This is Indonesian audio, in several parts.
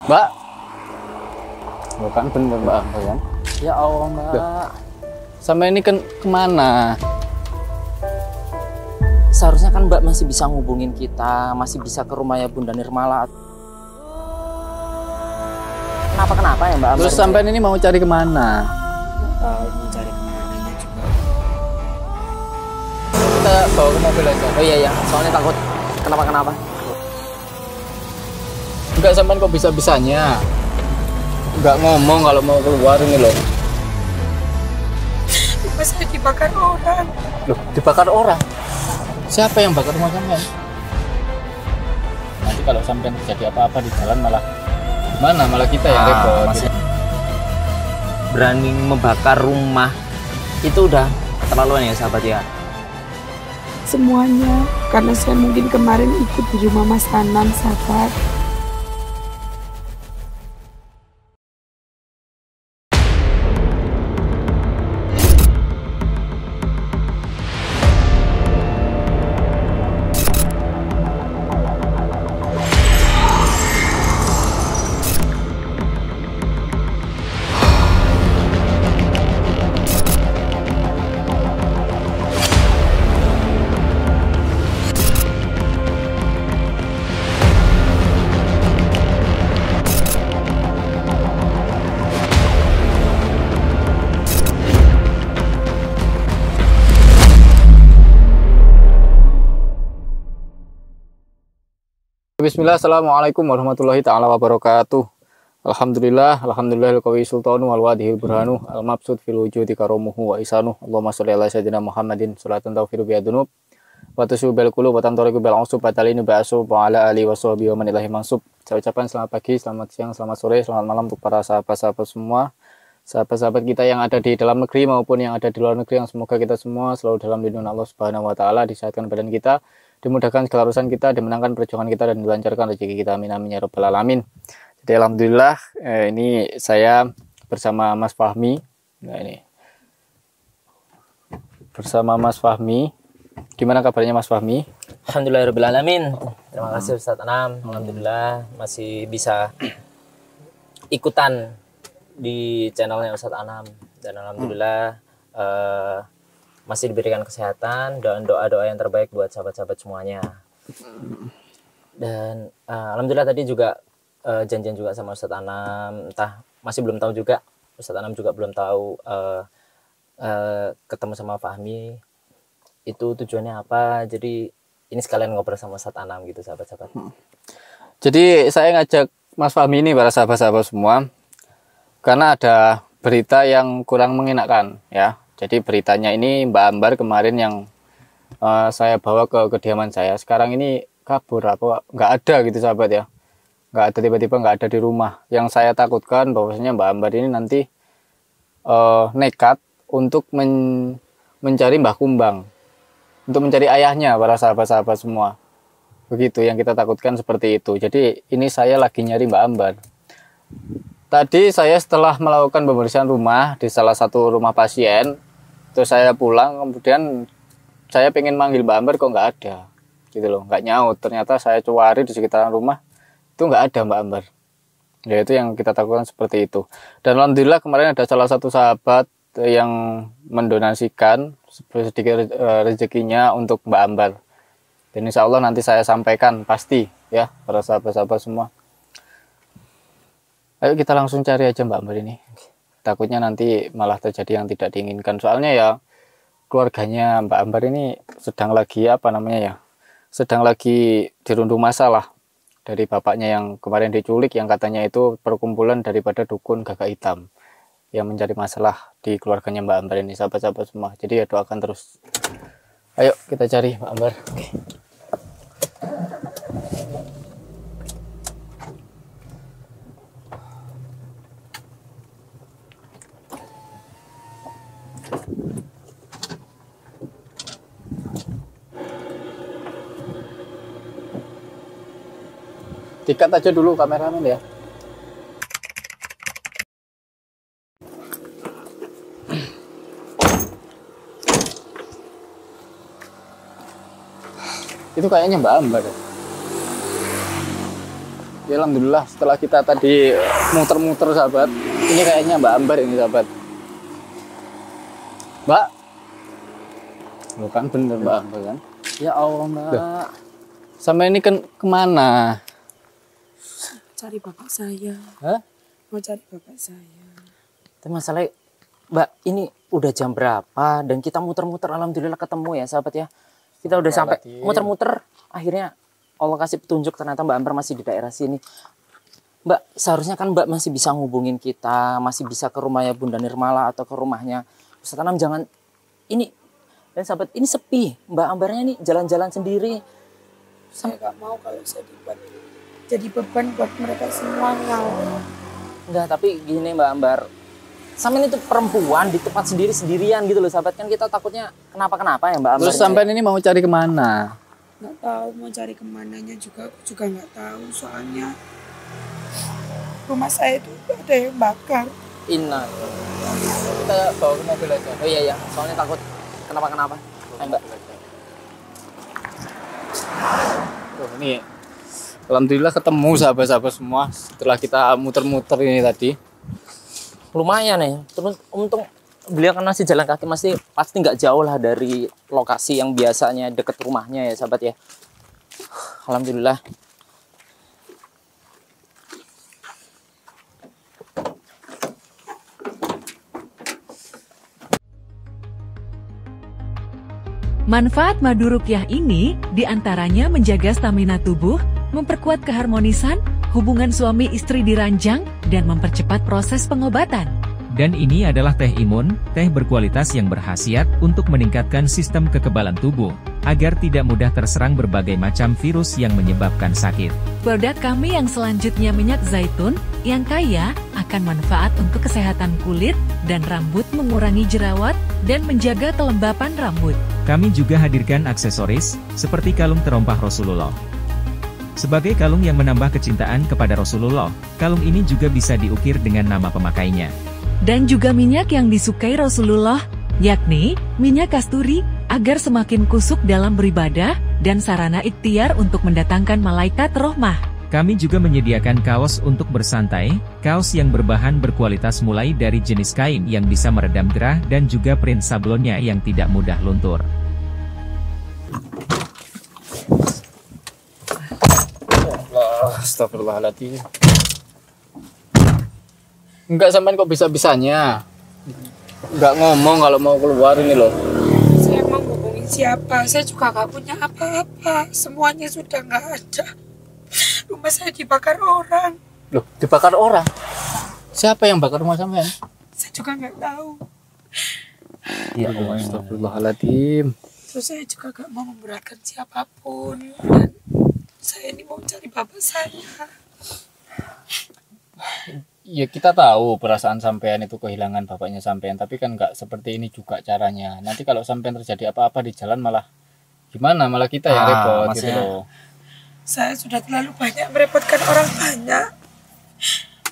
Mbak, bukan bener Mbak, kan? Ya Allah Mbak. Duh. Sampai ini kemana? Seharusnya kan Mbak masih bisa ngubungin kita, masih bisa ke rumahnya Bunda Nirmala. Kenapa ya Mbak? Terus sampai ini mau cari kemana? Mencari kemananya juga. Kita bawa ke mobil aja. Oh iya, soalnya takut kenapa. Enggak, sampai kok bisa-bisanya enggak ngomong kalau mau keluar ini loh. Masih dibakar orang. Loh, dibakar orang? Siapa yang bakar rumah sampean? Nanti kalau sampean terjadi apa-apa di jalan malah gimana? Malah kita yang repot. Masih berani membakar rumah itu udah keterlaluan ya sahabat ya. Semuanya karena saya mungkin kemarin ikut di rumah Mas Anam, sahabat. Bismillah, assalamualaikum warahmatullahi ta'ala wabarakatuh. Alhamdulillahil qawi sultanu wal wadihil burhanu al mabsud fil wujudi karomuhu wa isanu. Allahumma sholli ala sayyidina Muhammadin sholatan tawfiru biadunub wa tusyubal qulub wa tantoriku bil ausub batalini ba'asub wa ala alihi wa sahbihi wa man ilahi mansub. Saya ucapkan selamat pagi, selamat siang, selamat sore, selamat malam untuk para sahabat-sahabat semua. Sahabat-sahabat kita yang ada di dalam negeri maupun yang ada di luar negeri, yang semoga kita semua selalu dalam lindungan Allah Subhanahu wa taala, disehatkan badan kita, dimudahkan segala urusan kita, dimenangkan perjuangan kita, dan dilancarkan rezeki kita. Amin amin ya rabbal alamin. Jadi alhamdulillah ini saya bersama Mas Fahmi. Nah, ini bersama Mas Fahmi. Gimana kabarnya Mas Fahmi? Alhamdulillahirabbil alamin. Terima kasih Ustadz Anam. Alhamdulillah masih bisa ikutan di channelnya Ustadz Anam, dan alhamdulillah masih diberikan kesehatan dan doa-doa yang terbaik buat sahabat-sahabat semuanya. Dan alhamdulillah tadi juga janjian juga sama Ustadz Anam, entah masih belum tahu juga, Ustadz Anam juga belum tahu ketemu sama Fahmi itu tujuannya apa. Jadi ini sekalian ngobrol sama Ustadz Anam gitu sahabat-sahabat. Jadi saya ngajak Mas Fahmi ini para sahabat-sahabat semua karena ada berita yang kurang mengenakan ya. Jadi beritanya ini Mbak Ambar kemarin yang saya bawa ke kediaman saya, sekarang ini kabur apa nggak ada gitu sahabat ya. Nggak ada, tiba-tiba nggak ada di rumah. Yang saya takutkan bahwasanya Mbak Ambar ini nanti nekat untuk mencari Mbah Kumbang, untuk mencari ayahnya para sahabat-sahabat semua. Begitu yang kita takutkan, seperti itu. Jadi ini saya lagi nyari Mbak Ambar. Tadi saya setelah melakukan pembersihan rumah di salah satu rumah pasien, terus saya pulang, kemudian saya pengen manggil Mbak Ambar kok nggak ada, gitu loh, nggak nyaut. Ternyata saya cari di sekitaran rumah itu nggak ada Mbak Ambar. Ya itu yang kita takutkan, seperti itu. Dan alhamdulillah kemarin ada salah satu sahabat yang mendonasikan sedikit rezekinya untuk Mbak Ambar. Dan insya Allah nanti saya sampaikan pasti ya para sahabat-sahabat semua. Ayo kita langsung cari aja Mbak Ambar ini. Takutnya nanti malah terjadi yang tidak diinginkan. Soalnya ya keluarganya Mbak Ambar ini sedang lagi sedang lagi dirundung masalah dari bapaknya yang kemarin diculik, yang katanya itu perkumpulan daripada dukun gagak hitam yang mencari masalah di keluarganya Mbak Ambar ini, sahabat-sahabat semua. Jadi ya doakan terus. Ayo kita cari Mbak Ambar. Oke. Dikat aja dulu kameramen ya. Itu kayaknya Mbak Ambar. Ya alhamdulillah setelah kita tadi muter-muter sahabat, ini kayaknya Mbak Ambar ini sahabat. Mbak, lo kan bener Mbak Ambar kan? Ya Allah Mbak. Loh. Sampai ini kemana? Cari bapak saya. Hah? Mau cari bapak saya. Tapi masalahnya, Mbak, ini udah jam berapa dan kita muter-muter alhamdulillah ketemu ya sahabat ya. Kita udah sampai muter-muter, akhirnya Allah kasih petunjuk ternyata Mbak Ambar masih di daerah sini. Mbak, seharusnya kan Mbak masih bisa ngubungin kita, masih bisa ke rumahnya Bunda Nirmala atau ke rumahnya Ustaz Anam. Jangan ini, dan sahabat ini sepi. Mbak Ambarnya ini jalan-jalan sendiri. Saya nggak mau kalau saya dibuat jadi beban buat mereka semuanya. Enggak, tapi gini Mbak Ambar, sampean itu perempuan di tempat sendiri-sendirian gitu loh sahabat, kan kita takutnya kenapa-kenapa ya Mbak Ambar. Terus sampean ini mau cari kemana? Nggak tahu mau cari kemananya juga, aku juga nggak tahu soalnya rumah saya itu ada yang bakar. Inna. Kita bawa ke mobil aja. Oh iya ya, soalnya takut kenapa-kenapa. Ayo Mbak. Tuh, ini alhamdulillah ketemu sahabat-sahabat semua setelah kita muter-muter ini tadi. Lumayan ya. Terus untung beliau kan masih jalan kaki, pasti nggak jauh lah dari lokasi yang biasanya deket rumahnya ya sahabat ya. Alhamdulillah. Manfaat madu ruqyah ini diantaranya menjaga stamina tubuh, memperkuat keharmonisan, hubungan suami istri diranjang, dan mempercepat proses pengobatan. Dan ini adalah teh imun, teh berkualitas yang berkhasiat untuk meningkatkan sistem kekebalan tubuh, agar tidak mudah terserang berbagai macam virus yang menyebabkan sakit. Produk kami yang selanjutnya minyak zaitun, yang kaya akan manfaat untuk kesehatan kulit dan rambut, mengurangi jerawat, dan menjaga kelembapan rambut. Kami juga hadirkan aksesoris, seperti kalung terompah Rasulullah. Sebagai kalung yang menambah kecintaan kepada Rasulullah, kalung ini juga bisa diukir dengan nama pemakainya. Dan juga minyak yang disukai Rasulullah, yakni minyak kasturi, agar semakin kusuk dalam beribadah, dan sarana ikhtiar untuk mendatangkan malaikat rohmah. Kami juga menyediakan kaos untuk bersantai, kaos yang berbahan berkualitas mulai dari jenis kain yang bisa meredam gerah dan juga print sablonnya yang tidak mudah luntur. Astagfirullahaladzim. Enggak, sampean kok bisa-bisanya enggak ngomong kalau mau keluar ini loh. Saya mau hubungin siapa? Saya juga nggak punya apa-apa. Semuanya sudah nggak ada. Rumah saya dibakar orang. Loh, dibakar orang? Siapa yang bakar rumah sampean? Saya juga nggak tahu. Ya Allah, astagfirullahaladzim. Terus saya juga nggak mau memberatkan siapapun. Dan saya ini mau cari bapak saya. Ya kita tahu perasaan sampean itu kehilangan bapaknya sampean, tapi kan nggak seperti ini juga caranya. Nanti kalau sampean terjadi apa-apa di jalan malah gimana? Malah kita yang repot gitu loh. Saya sudah terlalu banyak merepotkan orang banyak.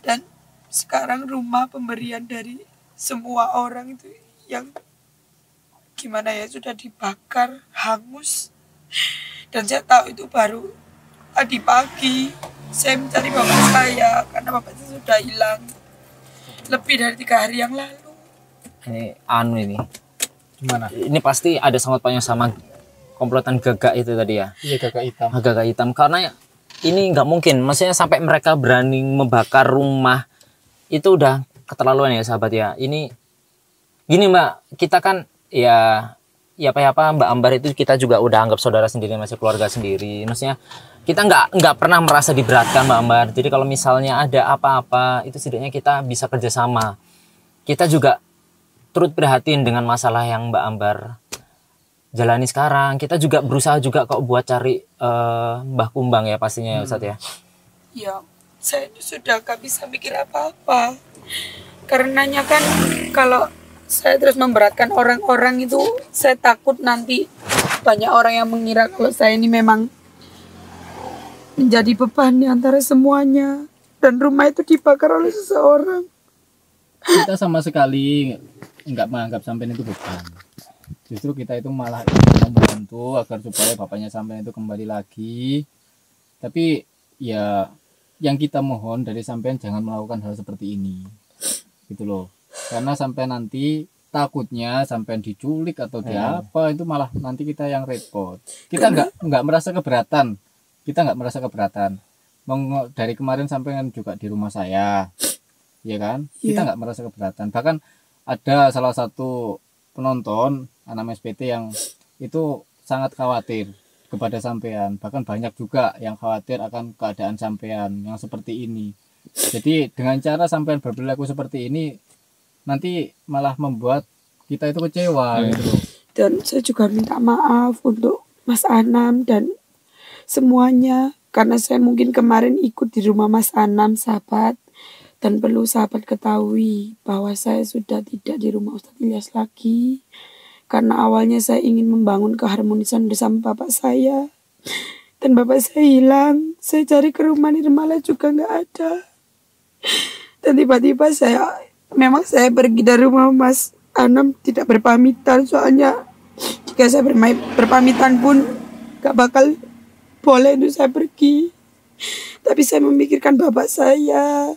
Dan sekarang rumah pemberian dari semua orang itu yang gimana ya, sudah dibakar, hangus. Dan saya tahu itu baru tadi pagi. Saya mencari bapak saya karena bapak saya sudah hilang lebih dari 3 hari yang lalu. Ini Gimana? ini pasti ada sangkut pautnya sama komplotan Gagak itu tadi ya. Iya, Gagak hitam. Gagak hitam, karena ini nggak mungkin, maksudnya sampai mereka berani membakar rumah itu udah keterlaluan ya sahabat ya. Ini gini Mbak, kita kan ya apa Mbak Ambar itu kita juga udah anggap saudara sendiri, masih keluarga sendiri. Maksudnya kita nggak pernah merasa diberatkan Mbak Ambar. Jadi kalau misalnya ada apa-apa itu setidaknya kita bisa kerjasama. Kita juga turut prihatin dengan masalah yang Mbak Ambar jalani sekarang. Kita juga berusaha juga kok buat cari Mbah Kumbang ya pastinya ya Ustadz ya. Ya, saya sudah gak bisa mikir apa-apa. Karenanya kan kalau saya terus memberatkan orang-orang itu, saya takut nanti banyak orang yang mengira kalau saya ini memang menjadi beban di antara semuanya. Dan rumah itu dibakar oleh seseorang. Kita sama sekali nggak menganggap sampean itu beban. Justru kita itu malah membantu agar supaya bapaknya sampean itu kembali lagi. Tapi ya yang kita mohon dari sampean jangan melakukan hal seperti ini gitu loh, karena sampai nanti takutnya sampean diculik atau apa itu malah nanti kita yang repot. Kita nggak merasa keberatan, dari kemarin sampean juga di rumah saya ya kan, kita nggak merasa keberatan. Bahkan ada salah satu penonton anak SPT yang itu sangat khawatir kepada sampean, bahkan banyak juga yang khawatir akan keadaan sampean yang seperti ini. Jadi dengan cara sampean berperilaku seperti ini nanti malah membuat kita itu kecewa gitu loh. Dan saya juga minta maaf untuk Mas Anam dan semuanya, karena saya mungkin kemarin ikut di rumah Mas Anam sahabat, dan perlu sahabat ketahui bahwa saya sudah tidak di rumah Ustadz Ilyas lagi, karena awalnya saya ingin membangun keharmonisan bersama bapak saya, dan bapak saya hilang. Saya cari ke rumah Nirmala juga nggak ada. Dan tiba-tiba saya pergi dari rumah Mas Anam tidak berpamitan, soalnya jika saya berpamitan pun gak bakal boleh untuk saya pergi. Tapi saya memikirkan bapak saya,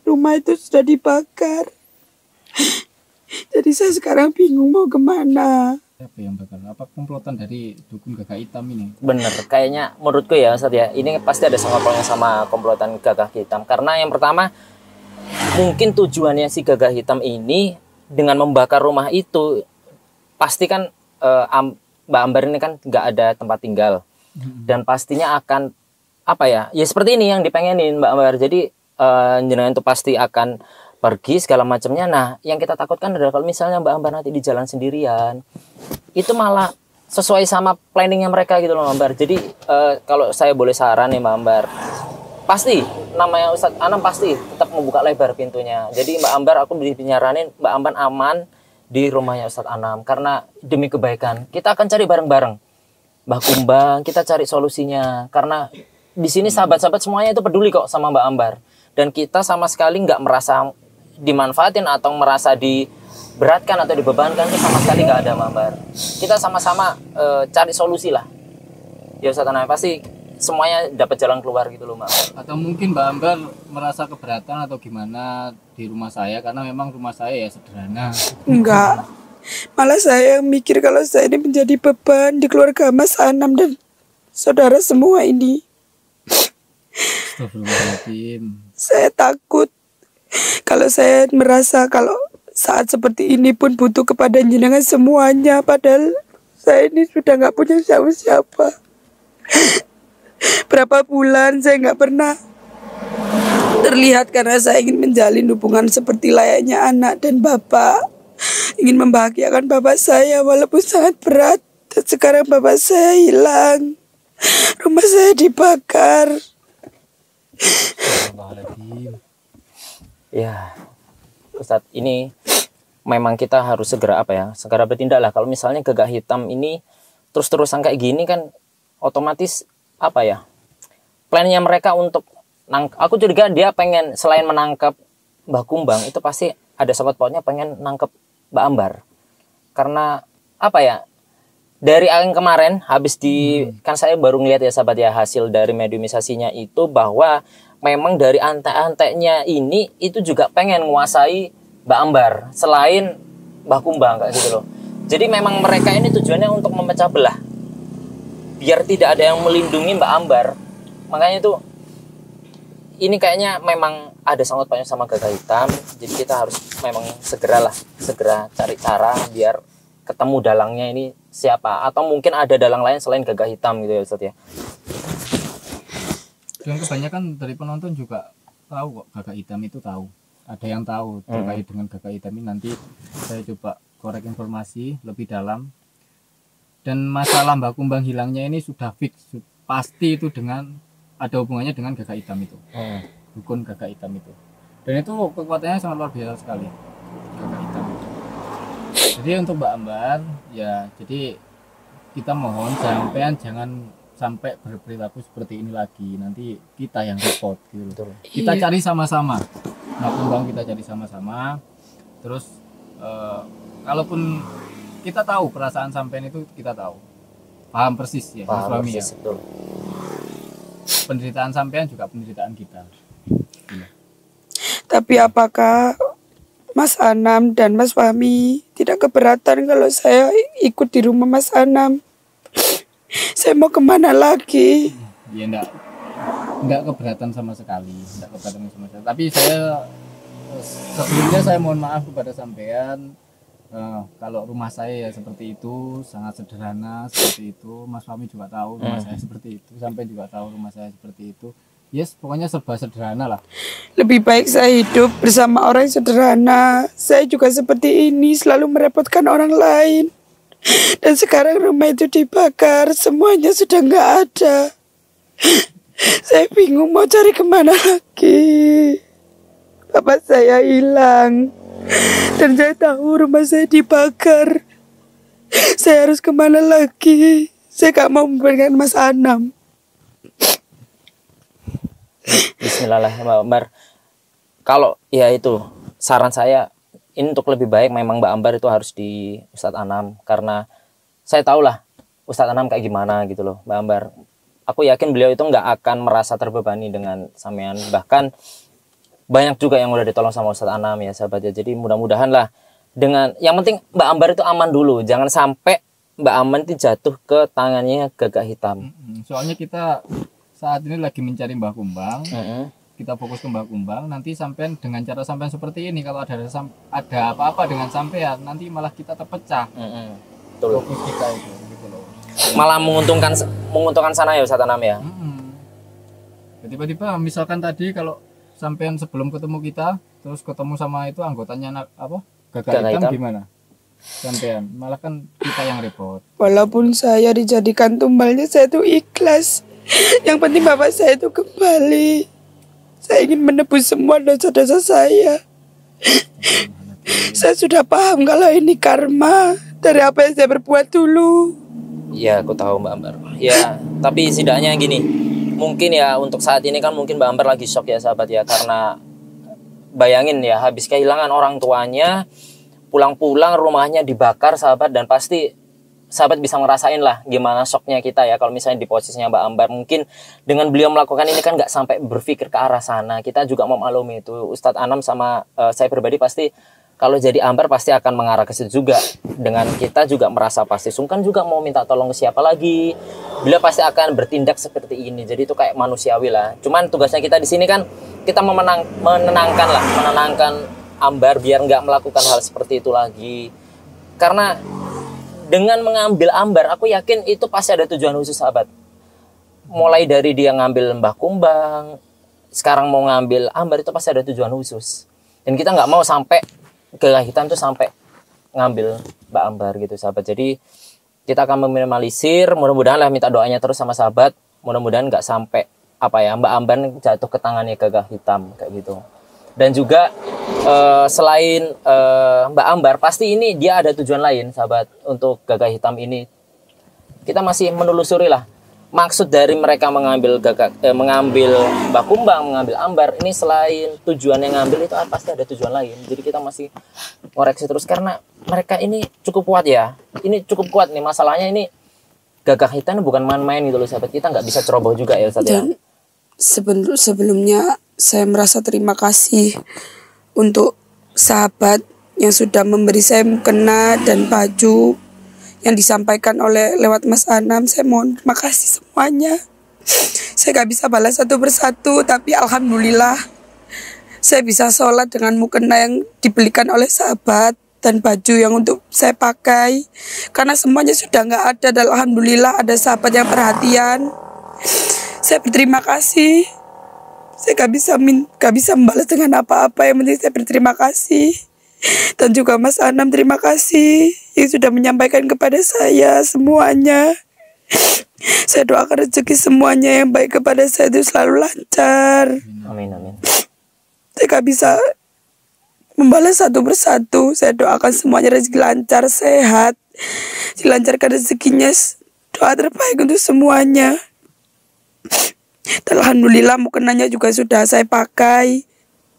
rumah itu sudah dibakar. Jadi saya sekarang bingung mau kemana. Apa yang bakal? Apa komplotan dari dukun gagak hitam ini? Bener, kayaknya menurutku ya Ustadz ya, ini pasti ada sangkut pautnya sama komplotan gagak hitam. Karena yang pertama, mungkin tujuannya si gagak hitam ini dengan membakar rumah itu, pasti kan Mbak Ambar ini kan nggak ada tempat tinggal. Dan pastinya akan, ya seperti ini yang dipengenin Mbak Ambar. Jadi jenengan itu pasti akan pergi segala macamnya. Nah, yang kita takutkan adalah kalau misalnya Mbak Ambar nanti di jalan sendirian, itu malah sesuai sama planningnya mereka gitu loh Mbak Ambar. Jadi kalau saya boleh saran nih Mbak Ambar, pasti namanya Ustadz Anam pasti tetap membuka lebar pintunya. Jadi Mbak Ambar, aku nyaranin Mbak Ambar aman di rumahnya Ustadz Anam, karena demi kebaikan kita akan cari bareng-bareng Mbak Kumbang, kita cari solusinya. Karena di sini sahabat-sahabat semuanya itu peduli kok sama Mbak Ambar, dan kita sama sekali nggak merasa dimanfaatin atau merasa diberatkan atau dibebankan, itu sama sekali nggak ada Mbak Ambar. Kita sama-sama cari solusi lah ya Ustadz Anam, pasti semuanya dapat jalan keluar gitu loh Mbak. Atau mungkin Mbak Ambar merasa keberatan atau gimana di rumah saya, karena memang rumah saya ya sederhana. Enggak, malah saya mikir kalau saya ini menjadi beban di keluarga Mas Anam dan saudara semua ini. Astagfirullahaladzim. Saya takut kalau saya merasa kalau saat seperti ini pun butuh kepada jenengan semuanya, padahal saya ini sudah nggak punya siapa-siapa. Berapa bulan saya nggak pernah terlihat karena saya ingin menjalin hubungan seperti layaknya anak dan bapak, ingin membahagiakan bapak saya walaupun sangat berat. Dan sekarang bapak saya hilang, rumah saya dibakar. Ya Ustadz, ini memang kita harus segera segera bertindak lah. Kalau misalnya gagak hitam ini terus-terusan kayak gini kan otomatis plannya mereka untuk aku curiga dia pengen selain menangkap Mbak Kumbang, itu pasti ada sangkut pautnya pengen nangkep Mbak Ambar. Karena dari yang kemarin habis kan saya baru ngeliat ya sahabat ya, hasil dari mediumisasinya itu bahwa memang dari antek-anteknya ini itu juga pengen menguasai Mbak Ambar selain Mbak Kumbang kayak gitu loh. Jadi memang mereka ini tujuannya untuk memecah belah, biar tidak ada yang melindungi Mbak Ambar. Makanya itu ini kayaknya memang ada sangkut pautnya sama gagak hitam. Jadi kita harus memang segera cari cara biar ketemu dalangnya ini siapa, atau mungkin ada dalang lain selain gagak hitam gitu ya Ustadz ya. Dan kebanyakan dari penonton juga tahu kok gagak hitam itu tahu. Ada yang tahu terkait dengan gagak hitam ini. Nanti saya coba korek informasi lebih dalam. Dan masalah Mbak Kumbang hilangnya ini sudah fix, pasti itu ada hubungannya dengan gagak hitam itu, dukun gagak hitam itu. Dan itu kekuatannya sangat luar biasa sekali, gagak hitam itu. Jadi untuk Mbak Ambar ya, jadi kita mohon sampean jangan sampai berperilaku seperti ini lagi, nanti kita yang repot gitu. Kita cari sama-sama Mbak Kumbang, kita cari sama-sama. Terus kalaupun kita tahu perasaan sampean itu, kita tahu, paham persis ya, paham suami persis, ya. betul. Penderitaan sampean juga penderitaan kita. Tapi apakah Mas Anam dan Mas Fahmi tidak keberatan kalau saya ikut di rumah Mas Anam? Saya mau kemana lagi? Ya enggak keberatan sama sekali, enggak keberatan sama sekali. Tapi saya sebelumnya saya mohon maaf kepada sampean. Kalau rumah saya ya seperti itu, sangat sederhana seperti itu. Mas Fahmi juga tahu rumah saya seperti itu, sampai juga tahu rumah saya seperti itu. Yes, pokoknya serba sederhana lah. Lebih baik saya hidup bersama orang yang sederhana. Saya juga seperti ini, selalu merepotkan orang lain. Dan sekarang rumah itu dibakar, semuanya sudah nggak ada. Saya bingung mau cari kemana lagi. Bapak saya hilang. Dan saya tahu rumah saya dibakar. Saya harus kemana lagi? Saya gak mau memberikan Mas Anam. Bismillahirrahmanirrahim, Mbak Ambar. Kalau ya itu saran saya, ini untuk lebih baik memang Mbak Ambar itu harus di Ustadz Anam. Karena saya tahulah Ustadz Anam kayak gimana gitu loh Mbak Ambar. Aku yakin beliau itu nggak akan merasa terbebani dengan sampean. Bahkan banyak juga yang udah ditolong sama Ustadz Anam ya sahabat ya. Jadi mudah-mudahan lah dengan yang penting Mbak Ambar itu aman dulu. Jangan sampai Mbak Aman itu jatuh ke tangannya Gagak Hitam. Soalnya kita saat ini lagi mencari Mbah Kumbang. Kita fokus ke Mbah Kumbang. Nanti sampean dengan cara sampean seperti ini, kalau ada apa-apa dengan sampean, nanti malah kita terpecah. Betul. Fokus kita itu gitu loh. Malah menguntungkan sana ya Ustadz Anam ya. Tiba-tiba misalkan tadi kalau sampean sebelum ketemu kita terus ketemu sama itu anggotanya Gagak Hitam gimana? Sampean malah kan kita yang repot. Walaupun saya dijadikan tumbalnya, saya itu ikhlas. Yang penting bapak saya itu kembali. Saya ingin menebus semua dosa-dosa saya. Saya sudah paham kalau ini karma dari apa yang saya berbuat dulu. Ya aku tahu Mbak Ambar. Ya tapi setidaknya gini, mungkin ya untuk saat ini kan mungkin Mbak Ambar lagi shock ya sahabat ya. Karena bayangin ya, habis kehilangan orang tuanya, pulang-pulang rumahnya dibakar sahabat. Dan pasti sahabat bisa ngerasain lah gimana shocknya kita ya kalau misalnya di posisinya Mbak Ambar. Mungkin dengan beliau melakukan ini kan gak sampai berpikir ke arah sana. Kita juga memaklumi itu. Ustadz Anam sama saya pribadi pasti kalau jadi Ambar pasti akan mengarah ke situ juga. Dengan kita juga merasa pasti sungkan juga mau minta tolong ke siapa lagi. Beliau pasti akan bertindak seperti ini. Jadi itu kayak manusiawi lah. Cuman tugasnya kita di sini kan kita menenangkan Ambar biar nggak melakukan hal seperti itu lagi. Karena dengan mengambil Ambar, aku yakin itu pasti ada tujuan khusus sahabat. Mulai dari dia ngambil Mbah Kumbang, sekarang mau ngambil Ambar, itu pasti ada tujuan khusus. Dan kita nggak mau sampai Gagak Hitam tuh sampai ngambil Mbak Ambar gitu sahabat. Jadi kita akan meminimalisir, mudah-mudahan lah minta doanya terus sama sahabat. Mudah-mudahan nggak sampai Mbak Ambar jatuh ke tangannya Gagak Hitam kayak gitu. Dan juga selain Mbak Ambar, pasti ini dia ada tujuan lain sahabat. Untuk Gagak Hitam ini kita masih menelusuri lah maksud dari mereka mengambil Mbah Kumbang, mengambil Ambar. Ini selain tujuan yang ngambil itu pasti ada tujuan lain. Jadi kita masih koreksi terus karena mereka ini cukup kuat ya. Ini cukup kuat nih, masalahnya ini Gagak Hitam bukan main-main gitu loh sahabat. Kita nggak bisa ceroboh juga ya Ustaz ya. Sebelumnya saya merasa terima kasih untuk sahabat yang sudah memberi saya mukena dan baju yang disampaikan lewat Mas Anam. Saya mohon terima kasih semuanya. Saya gak bisa balas satu persatu, tapi alhamdulillah saya bisa sholat dengan mukena yang dibelikan oleh sahabat dan baju yang untuk saya pakai. Karena semuanya sudah gak ada dan alhamdulillah ada sahabat yang perhatian. Saya berterima kasih. Saya gak bisa membalas dengan apa-apa, yang penting saya berterima kasih. Dan juga Mas Anam terima kasih yang sudah menyampaikan kepada saya semuanya. Saya doakan rezeki semuanya yang baik kepada saya itu selalu lancar. Amin amin. Saya gak bisa membalas satu persatu. Saya doakan semuanya rezeki lancar, sehat, dilancarkan rezekinya. Doa terbaik untuk semuanya. Dan alhamdulillah mukenanya juga sudah saya pakai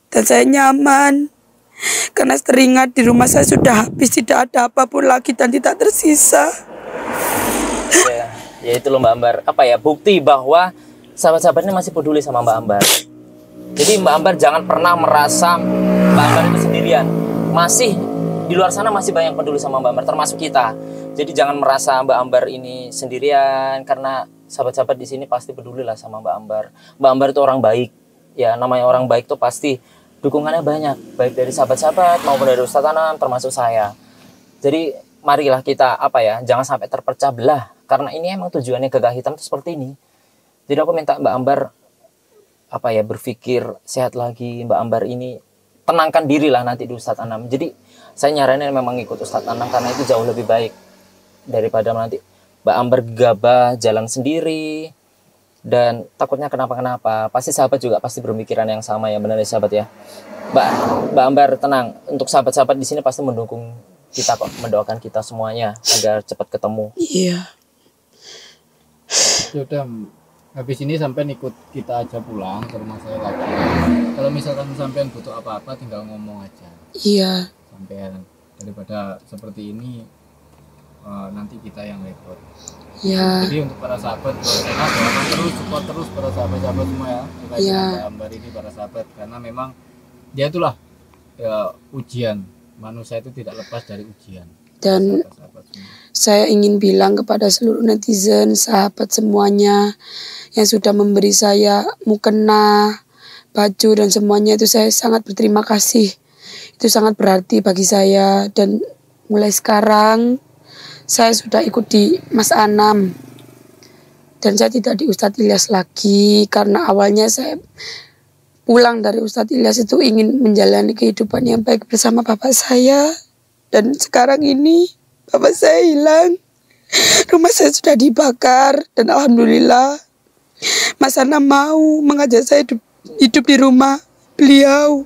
dan saya nyaman. Karena teringat di rumah saya sudah habis, tidak ada apapun lagi dan tidak tersisa. Ya itu loh Mbak Ambar. Bukti bahwa sahabat-sahabatnya masih peduli sama Mbak Ambar. Jadi Mbak Ambar jangan pernah merasa Mbak Ambar itu sendirian. Masih di luar sana masih banyak peduli sama Mbak Ambar, termasuk kita. Jadi jangan merasa Mbak Ambar ini sendirian, karena sahabat-sahabat di sini pasti peduli lah sama Mbak Ambar. Mbak Ambar itu orang baik. Ya, namanya orang baik tuh pasti dukungannya banyak, baik dari sahabat-sahabat maupun dari Ustadz Anam, termasuk saya. Jadi marilah kita jangan sampai terpecah belah, karena ini emang tujuannya Gagah Hitam itu seperti ini. Jadi aku minta Mbak Ambar berpikir sehat lagi. Mbak Ambar ini tenangkan diri lah nanti di Ustadz Anam. Jadi saya nyaranin memang ikut Ustadz Anam, karena itu jauh lebih baik daripada nanti Mbak Ambar gegabah jalan sendiri dan takutnya kenapa-kenapa. Pasti sahabat juga pasti berpikiran yang sama ya, benar ya sahabat ya. Mbak Ambar tenang, untuk sahabat-sahabat di sini pasti mendukung kita kok, mendoakan kita semuanya agar cepat ketemu. Iya. Ya udah, habis ini sampean ikut kita aja pulang ke rumah saya lagi. Kalau misalkan sampean butuh apa-apa tinggal ngomong aja. Iya. Sampean, daripada seperti ini nanti kita yang repot. Iya. Jadi untuk para sahabat, doakan terus, support terus para sahabat-sahabat semua ya. Terkait dengan Mbak Ambar ini, para sahabat, karena memang dia itulah ya, ujian. Manusia itu tidak lepas dari ujian. Dan Sahabat-sahabat semua. saya ingin bilang kepada seluruh netizen, sahabat semuanya yang sudah memberi saya mukena, baju dan semuanya, itu saya sangat berterima kasih. Itu sangat berarti bagi saya, dan mulai sekarang saya sudah ikut di Mas Anam dan saya tidak di Ustadz Ilyas lagi, karena awalnya saya pulang dari Ustadz Ilyas itu ingin menjalani kehidupan yang baik bersama bapak saya, dan sekarang ini bapak saya hilang, rumah saya sudah dibakar, dan alhamdulillah Mas Anam mau mengajak saya hidup di rumah beliau.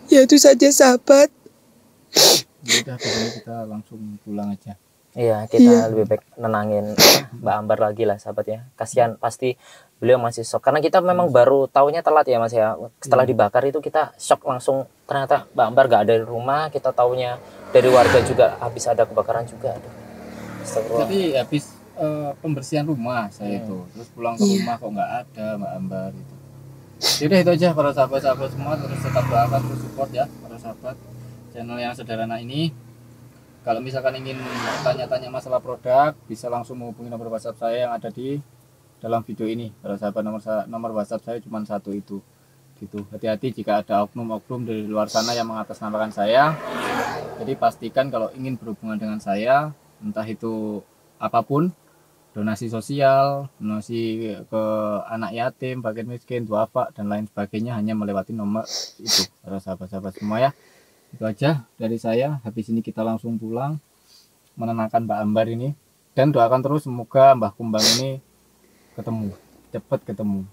Ya itu saja sahabat. Ya udah, pokoknya kita langsung pulang aja. Iya, kita lebih baik nenangin Mbak Ambar lagi lah sahabat ya. Kasihan, pasti beliau masih shock, karena kita memang baru taunya telat ya Mas ya. Setelah dibakar itu kita shock langsung, ternyata Mbak Ambar gak ada di rumah. Kita taunya dari warga juga habis ada kebakaran juga. Aduh, astagfirullah. Jadi habis pembersihan rumah saya itu, terus pulang ke rumah kok nggak ada Mbak Ambar itu. Jadi itu aja para sahabat-sahabat semua, terus tetap doakan, terus support ya para sahabat channel yang sederhana ini. Kalau misalkan ingin tanya-tanya masalah produk, bisa langsung menghubungi nomor WhatsApp saya yang ada di dalam video ini. Para sahabat, nomor WhatsApp saya cuma satu itu. Gitu. Hati-hati jika ada oknum-oknum dari luar sana yang mengatasnamakan saya. Jadi pastikan kalau ingin berhubungan dengan saya, entah itu apapun, donasi sosial, donasi ke anak yatim, fakir miskin, duafa dan lain sebagainya, hanya melewati nomor itu. Para sahabat-sahabat semua ya. Itu aja dari saya. Habis ini kita langsung pulang, menenangkan Mbak Ambar ini, dan doakan terus semoga Mbah Kumbang ini cepat ketemu.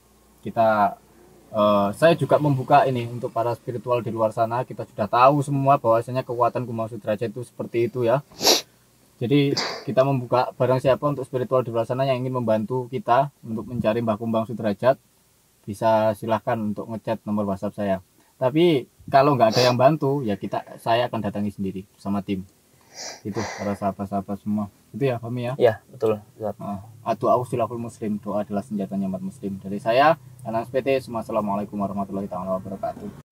Saya juga membuka ini untuk para spiritual di luar sana. Kita sudah tahu semua bahwasanya kekuatan Kumbang Sudrajat itu seperti itu ya. Jadi kita membuka barang siapa untuk spiritual di luar sana yang ingin membantu kita untuk mencari Mbah Kumbang Sudrajat, bisa silahkan untuk ngechat nomor WhatsApp saya. Tapi kalau nggak ada yang bantu, ya saya akan datangi sendiri bersama tim. Itu para sahabat-sahabat semua. Itu ya, Fami ya? Iya, betul. Doa silahul muslim, doa adalah senjatanya umat muslim. Dari saya, Anas PT, Assalamualaikum warahmatullahi wabarakatuh.